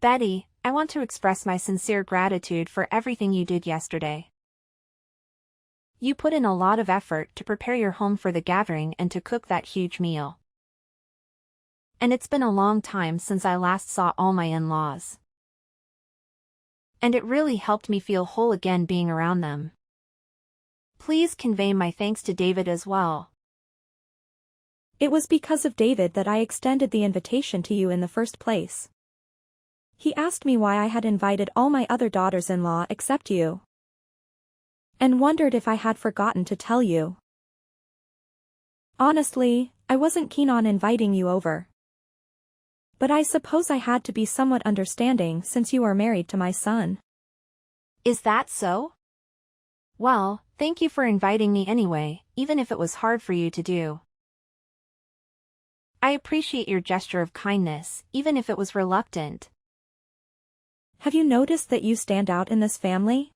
Betty, I want to express my sincere gratitude for everything you did yesterday. You put in a lot of effort to prepare your home for the gathering and to cook that huge meal. And it's been a long time since I last saw all my in-laws. And it really helped me feel whole again being around them. Please convey my thanks to David as well. It was because of David that I extended the invitation to you in the first place. He asked me why I had invited all my other daughters-in-law except you. And wondered if I had forgotten to tell you. Honestly, I wasn't keen on inviting you over. But I suppose I had to be somewhat understanding since you are married to my son. Is that so? Well, thank you for inviting me anyway, even if it was hard for you to do. I appreciate your gesture of kindness, even if it was reluctant. Have you noticed that you stand out in this family?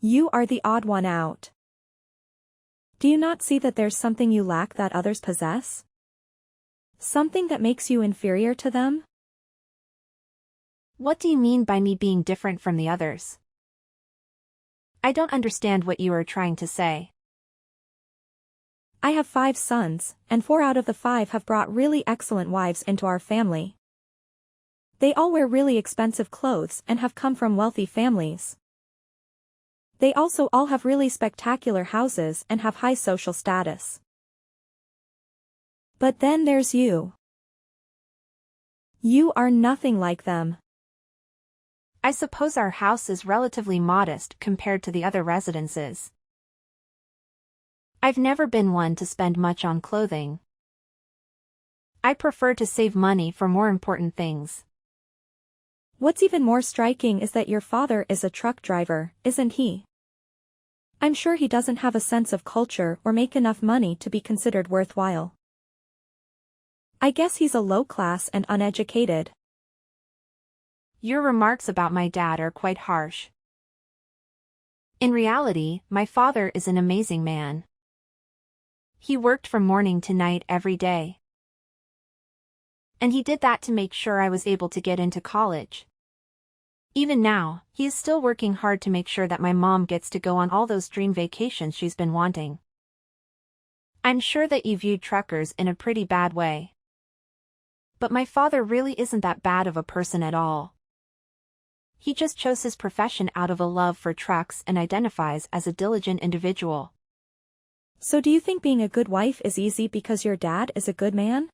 You are the odd one out. Do you not see that there's something you lack that others possess? Something that makes you inferior to them? What do you mean by me being different from the others? I don't understand what you are trying to say. I have 5 sons, and 4 out of the 5 have brought really excellent wives into our family. They all wear really expensive clothes and have come from wealthy families. They also all have really spectacular houses and have high social status. But then there's you. You are nothing like them. I suppose our house is relatively modest compared to the other residences. I've never been one to spend much on clothing. I prefer to save money for more important things. What's even more striking is that your father is a truck driver, isn't he? I'm sure he doesn't have a sense of culture or make enough money to be considered worthwhile. I guess he's a low class and uneducated. Your remarks about my dad are quite harsh. In reality, my father is an amazing man. He worked from morning to night every day. And he did that to make sure I was able to get into college. Even now, he is still working hard to make sure that my mom gets to go on all those dream vacations she's been wanting. I'm sure that you viewed truckers in a pretty bad way. But my father really isn't that bad of a person at all. He just chose his profession out of a love for trucks and identifies as a diligent individual. So do you think being a good wife is easy because your dad is a good man?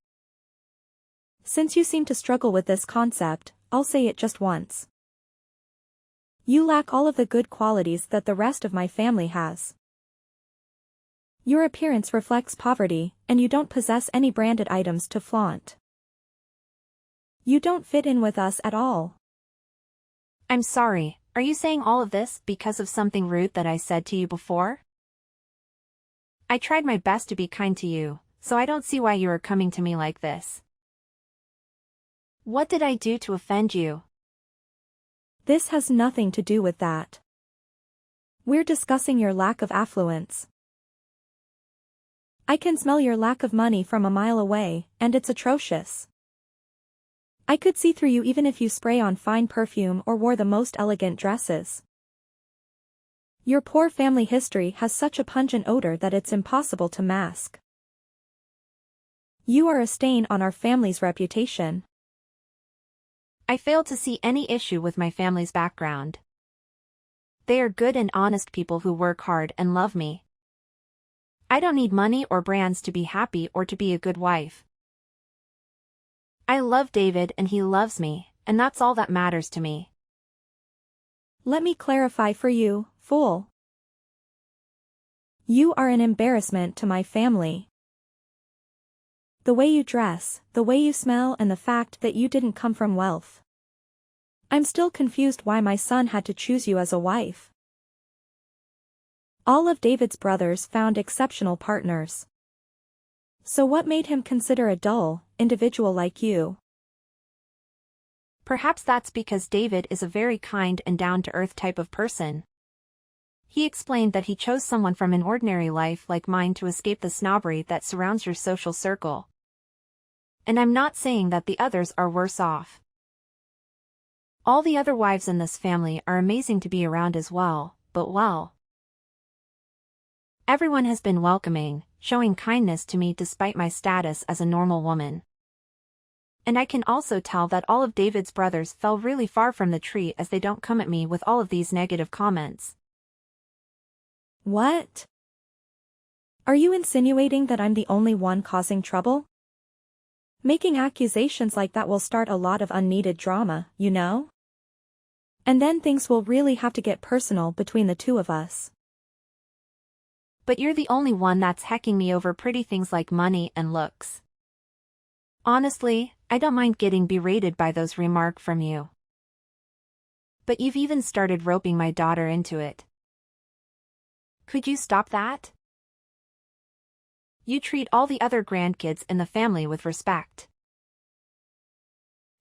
Since you seem to struggle with this concept, I'll say it just once. You lack all of the good qualities that the rest of my family has. Your appearance reflects poverty, and you don't possess any branded items to flaunt. You don't fit in with us at all. I'm sorry, are you saying all of this because of something rude that I said to you before? I tried my best to be kind to you, so I don't see why you are coming to me like this. What did I do to offend you? This has nothing to do with that. We're discussing your lack of affluence. I can smell your lack of money from a mile away, and it's atrocious. I could see through you even if you spray on fine perfume or wore the most elegant dresses. Your poor family history has such a pungent odor that it's impossible to mask. You are a stain on our family's reputation. I fail to see any issue with my family's background. They are good and honest people who work hard and love me. I don't need money or brands to be happy or to be a good wife. I love David and he loves me, and that's all that matters to me. Let me clarify for you, fool. You are an embarrassment to my family. The way you dress, the way you smell, and the fact that you didn't come from wealth. I'm still confused why my son had to choose you as a wife. All of David's brothers found exceptional partners. So what made him consider a dull individual like you? Perhaps that's because David is a very kind and down-to-earth type of person. He explained that he chose someone from an ordinary life like mine to escape the snobbery that surrounds your social circle. And I'm not saying that the others are worse off. All the other wives in this family are amazing to be around as well, but well. Everyone has been welcoming, showing kindness to me despite my status as a normal woman. And I can also tell that all of David's brothers fell really far from the tree as they don't come at me with all of these negative comments. What? Are you insinuating that I'm the only one causing trouble? Making accusations like that will start a lot of unneeded drama, you know? And then things will really have to get personal between the two of us. But you're the only one that's hecking me over pretty things like money and looks. Honestly, I don't mind getting berated by those remarks from you. But you've even started roping my daughter into it. Could you stop that? You treat all the other grandkids in the family with respect.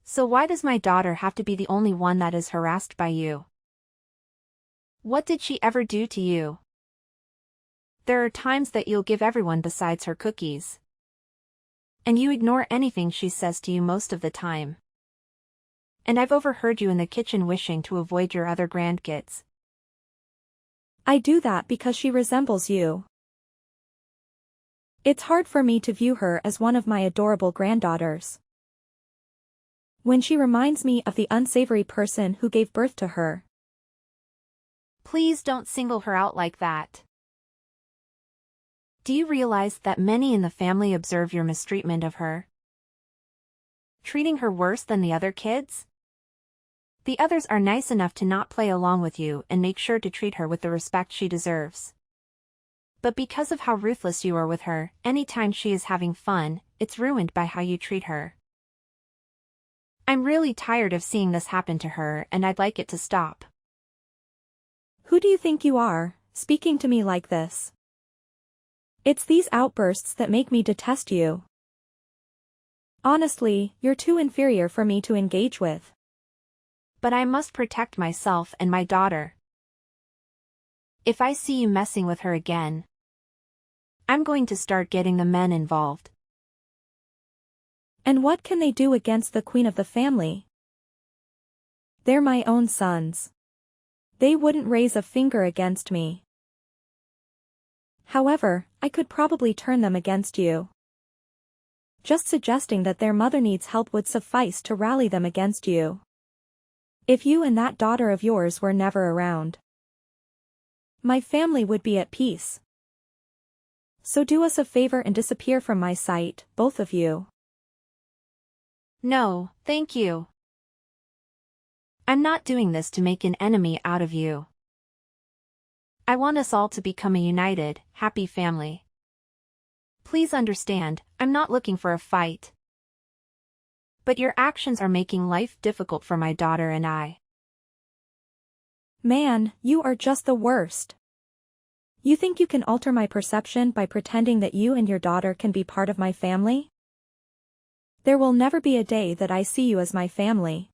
So why does my daughter have to be the only one that is harassed by you? What did she ever do to you? There are times that you'll give everyone besides her cookies. And you ignore anything she says to you most of the time. And I've overheard you in the kitchen wishing to avoid your other grandkids. I do that because she resembles you. It's hard for me to view her as one of my adorable granddaughters. When she reminds me of the unsavory person who gave birth to her. Please don't single her out like that. Do you realize that many in the family observe your mistreatment of her? Treating her worse than the other kids? The others are nice enough to not play along with you and make sure to treat her with the respect she deserves. But because of how ruthless you are with her, anytime she is having fun, it's ruined by how you treat her. I'm really tired of seeing this happen to her and I'd like it to stop. Who do you think you are, speaking to me like this? It's these outbursts that make me detest you. Honestly, you're too inferior for me to engage with. But I must protect myself and my daughter. If I see you messing with her again, I'm going to start getting the men involved. And what can they do against the queen of the family? They're my own sons. They wouldn't raise a finger against me. However, I could probably turn them against you. Just suggesting that their mother needs help would suffice to rally them against you. If you and that daughter of yours were never around, my family would be at peace. So do us a favor and disappear from my sight, both of you. No, thank you. I'm not doing this to make an enemy out of you. I want us all to become a united, happy family. Please understand, I'm not looking for a fight. But your actions are making life difficult for my daughter and I. Man, you are just the worst. You think you can alter my perception by pretending that you and your daughter can be part of my family? There will never be a day that I see you as my family.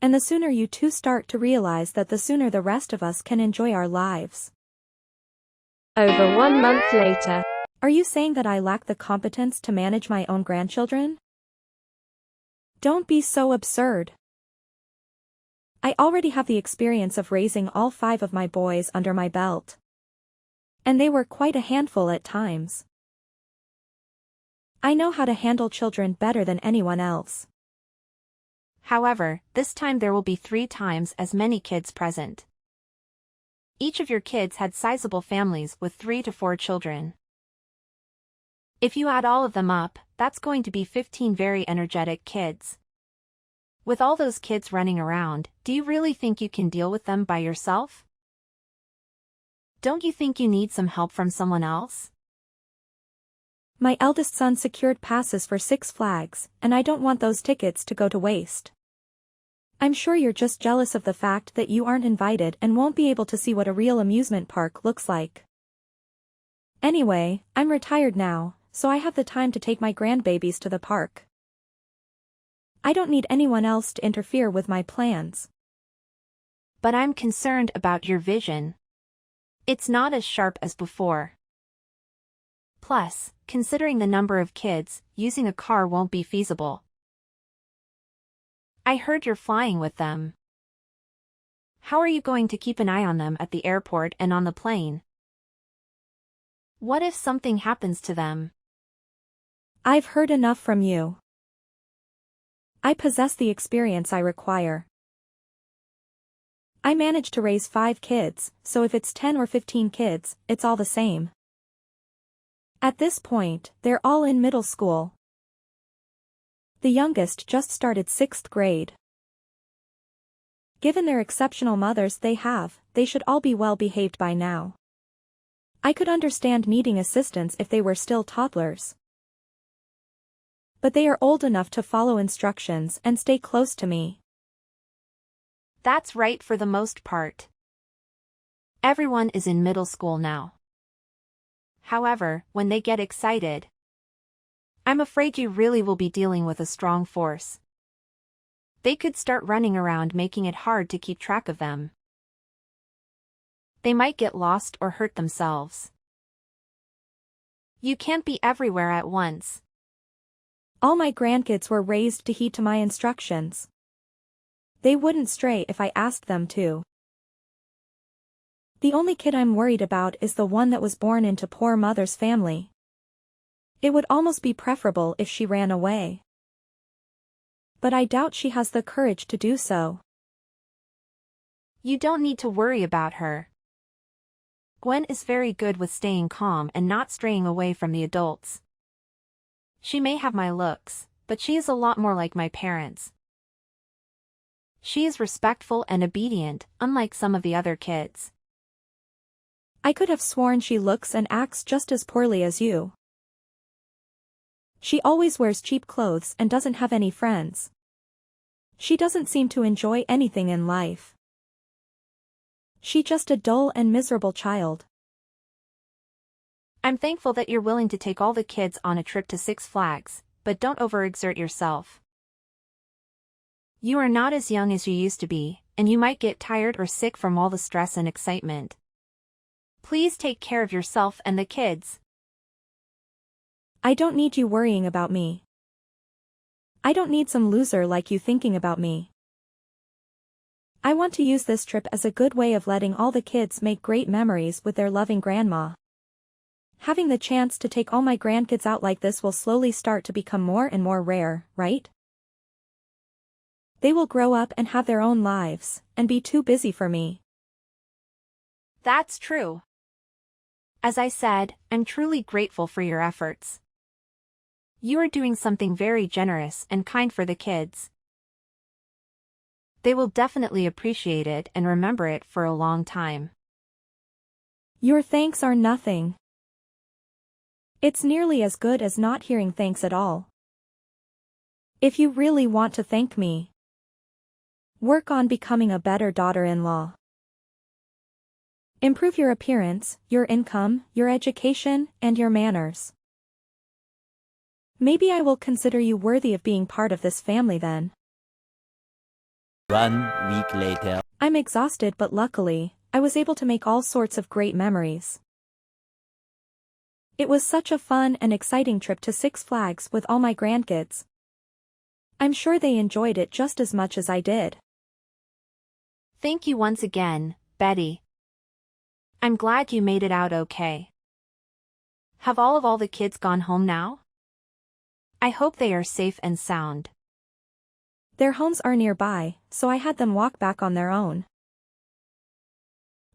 And the sooner you two start to realize that, the sooner the rest of us can enjoy our lives. Over 1 month later. Are you saying that I lack the competence to manage my own grandchildren? Don't be so absurd. I already have the experience of raising all 5 of my boys under my belt. And they were quite a handful at times. I know how to handle children better than anyone else. However, this time there will be 3 times as many kids present. Each of your kids had sizable families with 3 to 4 children. If you add all of them up, that's going to be 15 very energetic kids. With all those kids running around, do you really think you can deal with them by yourself? Don't you think you need some help from someone else? My eldest son secured passes for 6 Flags, and I don't want those tickets to go to waste. I'm sure you're just jealous of the fact that you aren't invited and won't be able to see what a real amusement park looks like. Anyway, I'm retired now, so I have the time to take my grandbabies to the park. I don't need anyone else to interfere with my plans. But I'm concerned about your vision. It's not as sharp as before. Plus, considering the number of kids, using a car won't be feasible. I heard you're flying with them. How are you going to keep an eye on them at the airport and on the plane? What if something happens to them? I've heard enough from you. I possess the experience I require. I managed to raise 5 kids, so if it's 10 or 15 kids, it's all the same. At this point, they're all in middle school. The youngest just started 6th grade. Given their exceptional mothers they have, they should all be well behaved by now. I could understand needing assistance if they were still toddlers. But they are old enough to follow instructions and stay close to me. That's right for the most part. Everyone is in middle school now. However, when they get excited, I'm afraid you really will be dealing with a strong force. They could start running around making it hard to keep track of them. They might get lost or hurt themselves. You can't be everywhere at once. All my grandkids were raised to heed to my instructions. They wouldn't stray if I asked them to. The only kid I'm worried about is the one that was born into poor mother's family. It would almost be preferable if she ran away. But I doubt she has the courage to do so. You don't need to worry about her. Gwen is very good with staying calm and not straying away from the adults. She may have my looks, but she is a lot more like my parents. She is respectful and obedient, unlike some of the other kids. I could have sworn she looks and acts just as poorly as you. She always wears cheap clothes and doesn't have any friends. She doesn't seem to enjoy anything in life. She's just a dull and miserable child. I'm thankful that you're willing to take all the kids on a trip to Six Flags, but don't overexert yourself. You are not as young as you used to be, and you might get tired or sick from all the stress and excitement. Please take care of yourself and the kids. I don't need you worrying about me. I don't need some loser like you thinking about me. I want to use this trip as a good way of letting all the kids make great memories with their loving grandma. Having the chance to take all my grandkids out like this will slowly start to become more and more rare, right? They will grow up and have their own lives, and be too busy for me. That's true. As I said, I'm truly grateful for your efforts. You are doing something very generous and kind for the kids. They will definitely appreciate it and remember it for a long time. Your thanks are nothing. It's nearly as good as not hearing thanks at all. If you really want to thank me, work on becoming a better daughter-in-law. Improve your appearance, your income, your education, and your manners. Maybe I will consider you worthy of being part of this family then. 1 week later. I'm exhausted, but luckily, I was able to make all sorts of great memories. It was such a fun and exciting trip to Six Flags with all my grandkids. I'm sure they enjoyed it just as much as I did. Thank you once again, Betty. I'm glad you made it out okay. Have all the kids gone home now? I hope they are safe and sound. Their homes are nearby, so I had them walk back on their own.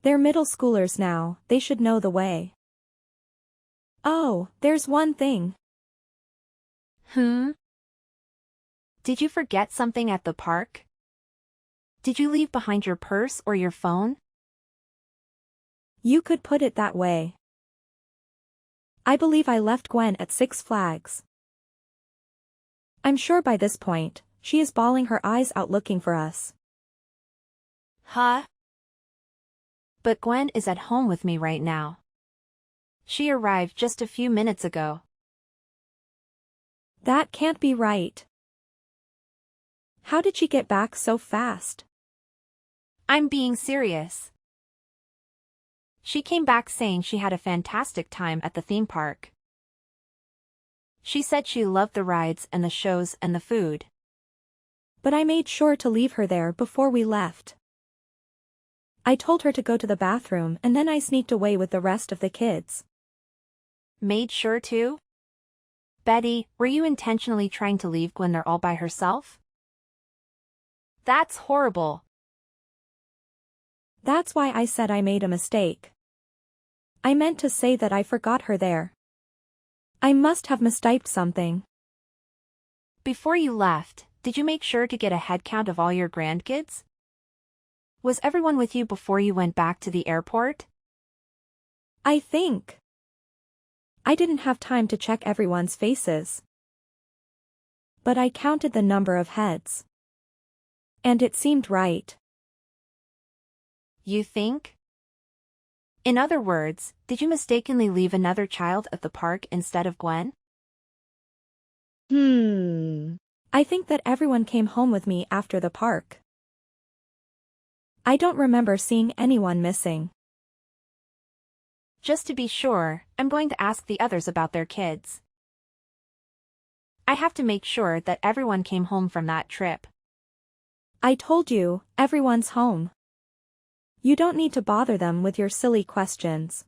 They're middle schoolers now, they should know the way. Oh, there's one thing. Did you forget something at the park? Did you leave behind your purse or your phone? You could put it that way. I believe I left Gwen at Six Flags. I'm sure by this point, she is bawling her eyes out looking for us. Huh? But Gwen is at home with me right now. She arrived just a few minutes ago. That can't be right. How did she get back so fast? I'm being serious. She came back saying she had a fantastic time at the theme park. She said she loved the rides and the shows and the food. But I made sure to leave her there before we left. I told her to go to the bathroom and then I sneaked away with the rest of the kids. Made sure to? Betty, were you intentionally trying to leave Gwen there all by herself? That's horrible. That's why I said I made a mistake. I meant to say that I forgot her there. I must have mistyped something. Before you left, did you make sure to get a head count of all your grandkids? Was everyone with you before you went back to the airport? I think. I didn't have time to check everyone's faces. But I counted the number of heads. And it seemed right. You think? In other words, did you mistakenly leave another child at the park instead of Gwen? I think that everyone came home with me after the park. I don't remember seeing anyone missing. Just to be sure, I'm going to ask the others about their kids. I have to make sure that everyone came home from that trip. I told you, everyone's home. You don't need to bother them with your silly questions.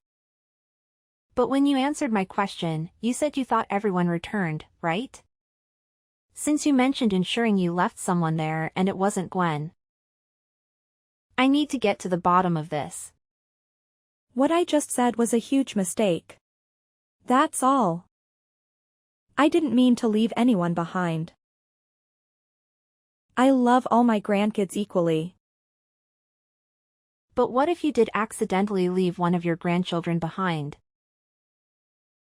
But when you answered my question, you said you thought everyone returned, right? Since you mentioned ensuring you left someone there and it wasn't Gwen. I need to get to the bottom of this. What I just said was a huge mistake. That's all. I didn't mean to leave anyone behind. I love all my grandkids equally. But what if you did accidentally leave one of your grandchildren behind?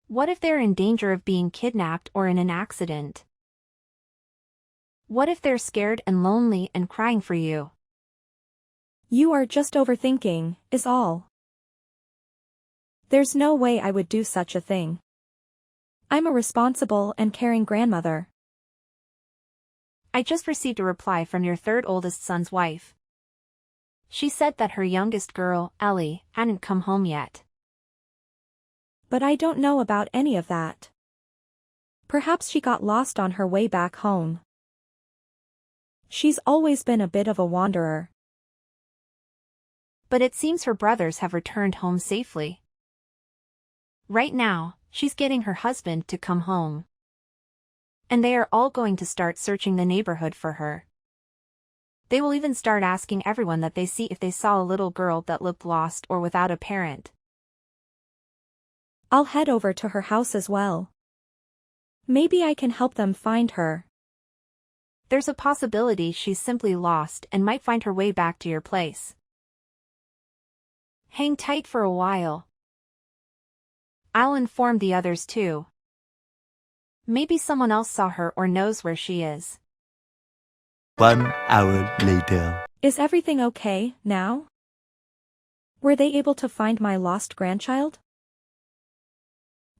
What if they're in danger of being kidnapped or in an accident? What if they're scared and lonely and crying for you? You are just overthinking, is all. There's no way I would do such a thing. I'm a responsible and caring grandmother. I just received a reply from your third oldest son's wife. She said that her youngest girl, Ellie, hadn't come home yet. But I don't know about any of that. Perhaps she got lost on her way back home. She's always been a bit of a wanderer. But it seems her brothers have returned home safely. Right now, she's getting her husband to come home. And they are all going to start searching the neighborhood for her. They will even start asking everyone that they see if they saw a little girl that looked lost or without a parent. I'll head over to her house as well. Maybe I can help them find her. There's a possibility she's simply lost and might find her way back to your place. Hang tight for a while. I'll inform the others too. Maybe someone else saw her or knows where she is. 1 hour later. Is everything okay now? Were they able to find my lost grandchild?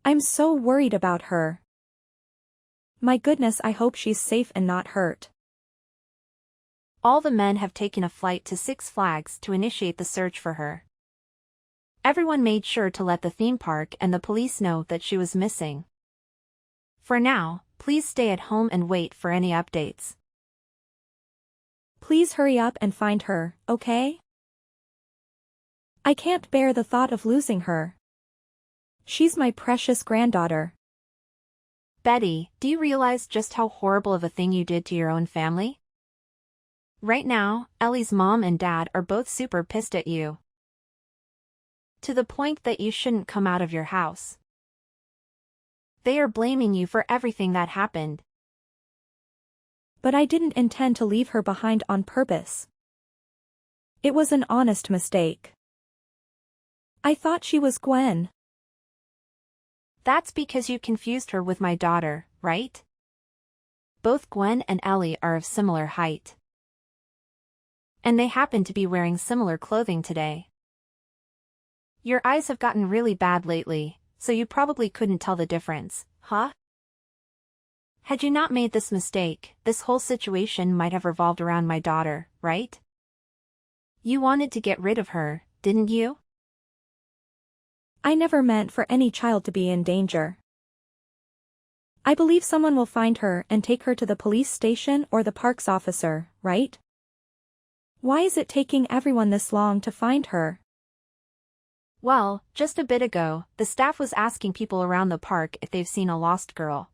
I'm so worried about her. My goodness, I hope she's safe and not hurt. All the men have taken a flight to Six Flags to initiate the search for her. Everyone made sure to let the theme park and the police know that she was missing. For now, please stay at home and wait for any updates. Please hurry up and find her, okay? I can't bear the thought of losing her. She's my precious granddaughter. Betty, do you realize just how horrible of a thing you did to your own family? Right now, Ellie's mom and dad are both super pissed at you. To the point that you shouldn't come out of your house. They are blaming you for everything that happened. But I didn't intend to leave her behind on purpose. It was an honest mistake. I thought she was Gwen. That's because you confused her with my daughter, right? Both Gwen and Ellie are of similar height. And they happen to be wearing similar clothing today. Your eyes have gotten really bad lately, so you probably couldn't tell the difference, huh? Had you not made this mistake, this whole situation might have revolved around my daughter, right? You wanted to get rid of her, didn't you? I never meant for any child to be in danger. I believe someone will find her and take her to the police station or the park's officer, right? Why is it taking everyone this long to find her? Well, just a bit ago, the staff was asking people around the park if they've seen a lost girl.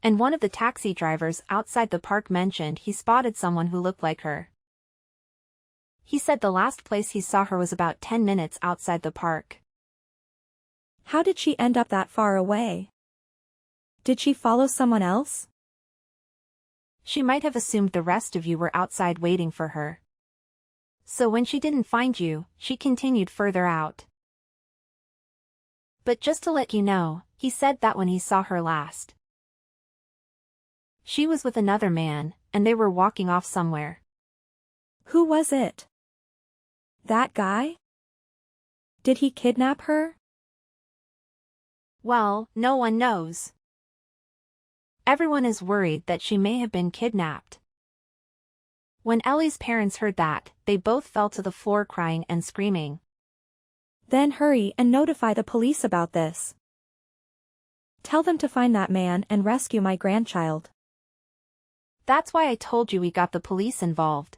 And one of the taxi drivers outside the park mentioned he spotted someone who looked like her. He said the last place he saw her was about 10 minutes outside the park. How did she end up that far away? Did she follow someone else? She might have assumed the rest of you were outside waiting for her. So when she didn't find you, she continued further out. But just to let you know, he said that when he saw her last, she was with another man, and they were walking off somewhere. Who was it? That guy? Did he kidnap her? Well, no one knows. Everyone is worried that she may have been kidnapped. When Ellie's parents heard that, they both fell to the floor crying and screaming. Then hurry and notify the police about this. Tell them to find that man and rescue my grandchild. That's why I told you we got the police involved.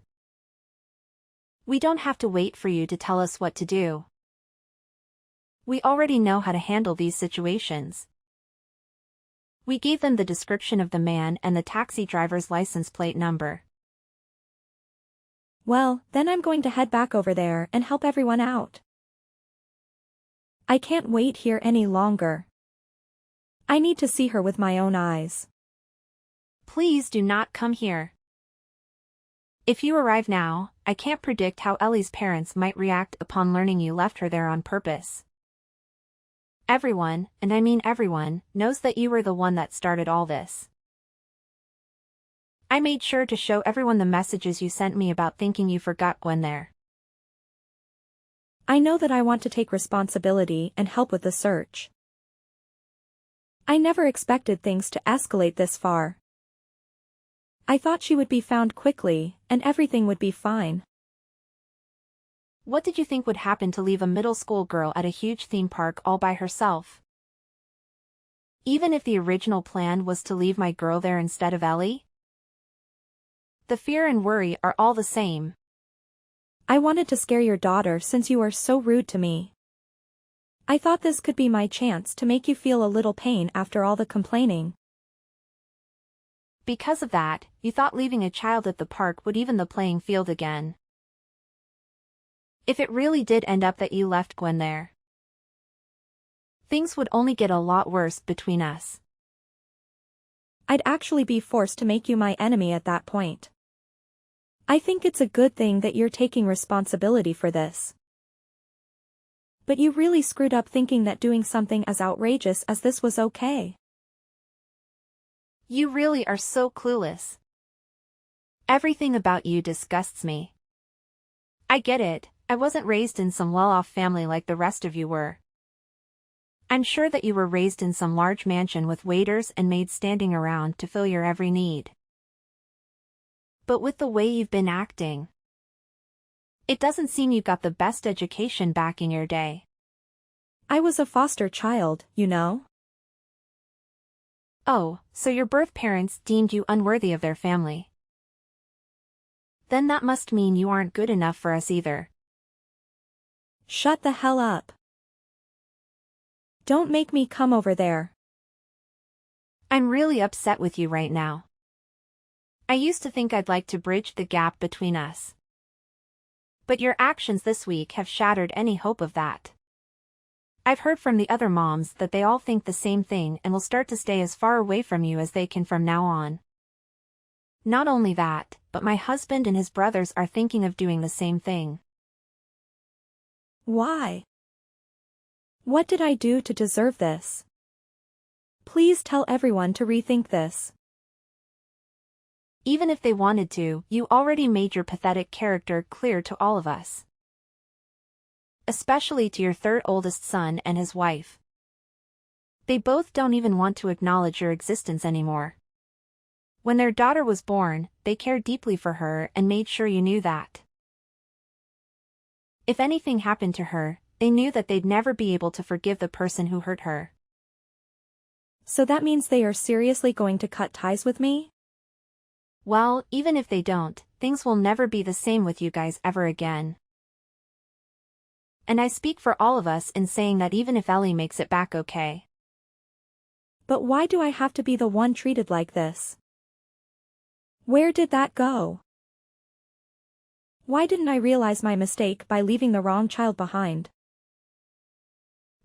We don't have to wait for you to tell us what to do. We already know how to handle these situations. We gave them the description of the man and the taxi driver's license plate number. Well, then I'm going to head back over there and help everyone out. I can't wait here any longer. I need to see her with my own eyes. Please do not come here. If you arrive now, I can't predict how Ellie's parents might react upon learning you left her there on purpose. Everyone, and I mean everyone, knows that you were the one that started all this. I made sure to show everyone the messages you sent me about thinking you forgot Gwen there. I know that I want to take responsibility and help with the search. I never expected things to escalate this far. I thought she would be found quickly, and everything would be fine. What did you think would happen to leave a middle school girl at a huge theme park all by herself? Even if the original plan was to leave my girl there instead of Ellie? The fear and worry are all the same. I wanted to scare your daughter since you are so rude to me. I thought this could be my chance to make you feel a little pain after all the complaining. Because of that, you thought leaving a child at the park would even the playing field again. If it really did end up that you left Gwen there, things would only get a lot worse between us. I'd actually be forced to make you my enemy at that point. I think it's a good thing that you're taking responsibility for this. But you really screwed up thinking that doing something as outrageous as this was okay. You really are so clueless. Everything about you disgusts me. I get it, I wasn't raised in some well-off family like the rest of you were. I'm sure that you were raised in some large mansion with waiters and maids standing around to fill your every need. But with the way you've been acting, it doesn't seem you got the best education back in your day. I was a foster child, you know. Oh, so your birth parents deemed you unworthy of their family. Then that must mean you aren't good enough for us either. Shut the hell up. Don't make me come over there. I'm really upset with you right now. I used to think I'd like to bridge the gap between us. But your actions this week have shattered any hope of that. I've heard from the other moms that they all think the same thing and will start to stay as far away from you as they can from now on. Not only that, but my husband and his brothers are thinking of doing the same thing. Why? What did I do to deserve this? Please tell everyone to rethink this. Even if they wanted to, you already made your pathetic character clear to all of us. Especially to your third oldest son and his wife. They both don't even want to acknowledge your existence anymore. When their daughter was born, they cared deeply for her and made sure you knew that. If anything happened to her, they knew that they'd never be able to forgive the person who hurt her. So that means they are seriously going to cut ties with me? Well, even if they don't, things will never be the same with you guys ever again. And I speak for all of us in saying that even if Ellie makes it back okay. But why do I have to be the one treated like this? Where did that go? Why didn't I realize my mistake by leaving the wrong child behind?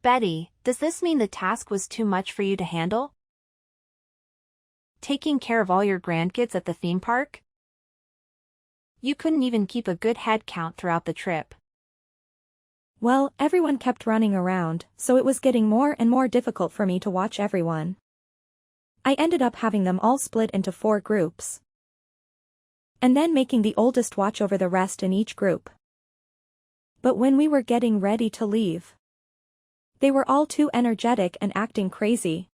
Betty, does this mean the task was too much for you to handle? Taking care of all your grandkids at the theme park? You couldn't even keep a good head count throughout the trip. Well, everyone kept running around, so it was getting more and more difficult for me to watch everyone. I ended up having them all split into 4 groups. And then making the oldest watch over the rest in each group. But when we were getting ready to leave, they were all too energetic and acting crazy.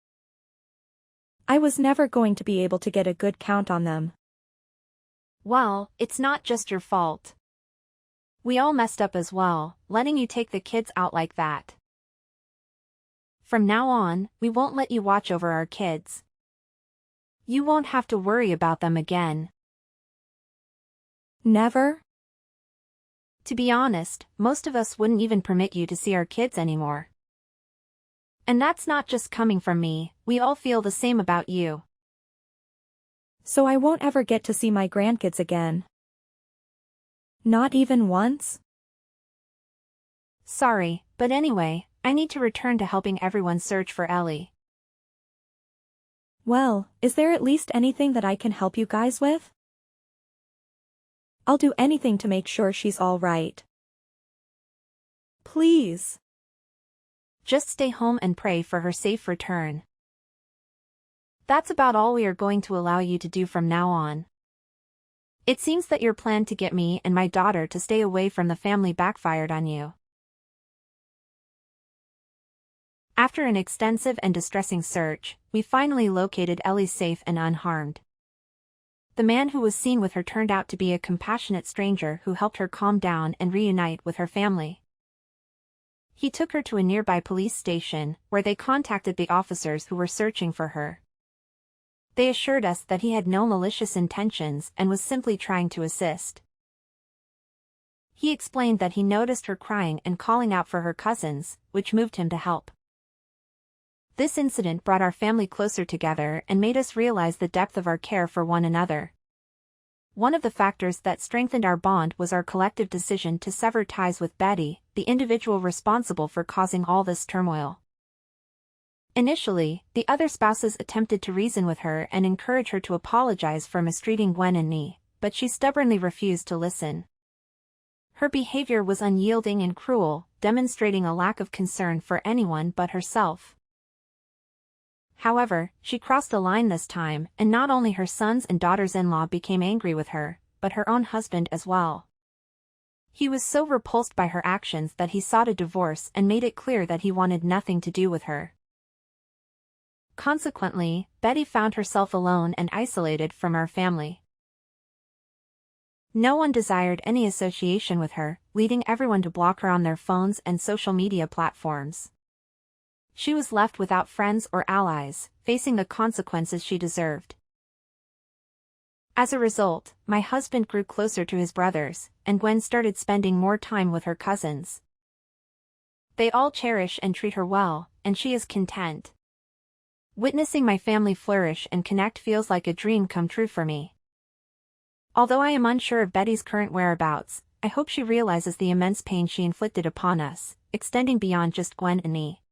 I was never going to be able to get a good count on them. Well, it's not just your fault. We all messed up as well, letting you take the kids out like that. From now on, we won't let you watch over our kids. You won't have to worry about them again. Never? To be honest, most of us wouldn't even permit you to see our kids anymore. And that's not just coming from me, we all feel the same about you. So I won't ever get to see my grandkids again. Not even once? Sorry, but anyway, I need to return to helping everyone search for Ellie. Well, is there at least anything that I can help you guys with? I'll do anything to make sure she's all right. Please. Just stay home and pray for her safe return. That's about all we are going to allow you to do from now on. It seems that your plan to get me and my daughter to stay away from the family backfired on you. After an extensive and distressing search, we finally located Ellie safe and unharmed. The man who was seen with her turned out to be a compassionate stranger who helped her calm down and reunite with her family. He took her to a nearby police station, where they contacted the officers who were searching for her. They assured us that he had no malicious intentions and was simply trying to assist. He explained that he noticed her crying and calling out for her cousins, which moved him to help. This incident brought our family closer together and made us realize the depth of our care for one another. One of the factors that strengthened our bond was our collective decision to sever ties with Betty, the individual responsible for causing all this turmoil. Initially, the other spouses attempted to reason with her and encourage her to apologize for mistreating Gwen and me, but she stubbornly refused to listen. Her behavior was unyielding and cruel, demonstrating a lack of concern for anyone but herself. However, she crossed the line this time, and not only her sons and daughters-in-law became angry with her, but her own husband as well. He was so repulsed by her actions that he sought a divorce and made it clear that he wanted nothing to do with her. Consequently, Betty found herself alone and isolated from our family. No one desired any association with her, leading everyone to block her on their phones and social media platforms. She was left without friends or allies, facing the consequences she deserved. As a result, my husband grew closer to his brothers, and Gwen started spending more time with her cousins. They all cherish and treat her well, and she is content. Witnessing my family flourish and connect feels like a dream come true for me. Although I am unsure of Betty's current whereabouts, I hope she realizes the immense pain she inflicted upon us, extending beyond just Gwen and me.